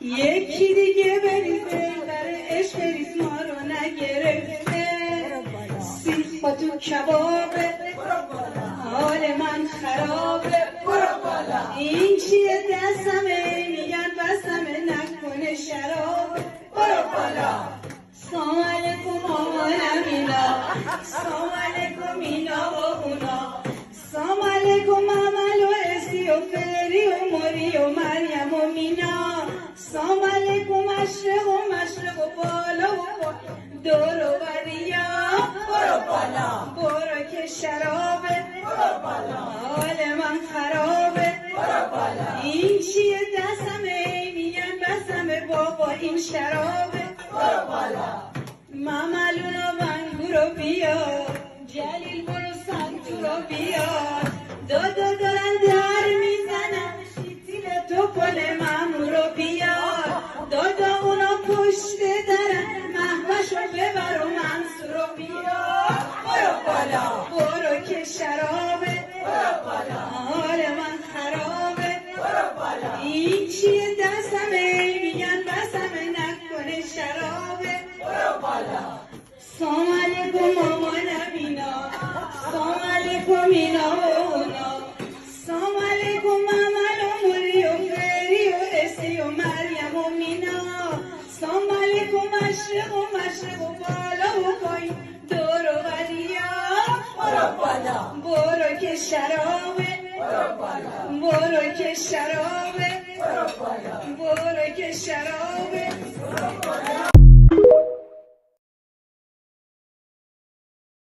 یکی دیگه بریز بیبر عشق بریز ما رو نگرفته سیخ با تو کبابه حال من خرابه این چیه دستمه میگن بستمه نکنه شرابه سلام علیکم آمانم اینا سلام علیکم اینا و اونا سلام علیکم عمل و اسی و فری و موری و مریم و مینا سلام علیکم مشرق و بالا و دور و بریا برو که شرابه حال من خرابه این چیه دستمه میگن بسمه بابا این شرابه مملون و منگورو بیار جلیل برو سنتورو بیار دو دارن در میزنن شیطیل تو پل مامورو بیار دو اونا پشت درن محوشو ببر و منصورو بیار برو که شرابه حال من خرابه این چیه دستمه میگن بسمه نکنه شرابه سلام علیکم مامانم اینا سلام علیکم اینا و اونا سلام علیکم ممل و موری و فری و اسی و مریم و مینا سلام علیکم مشرق و بالا و پایین دور و بریا برو که شرابه برو که شرابه برو که شرابه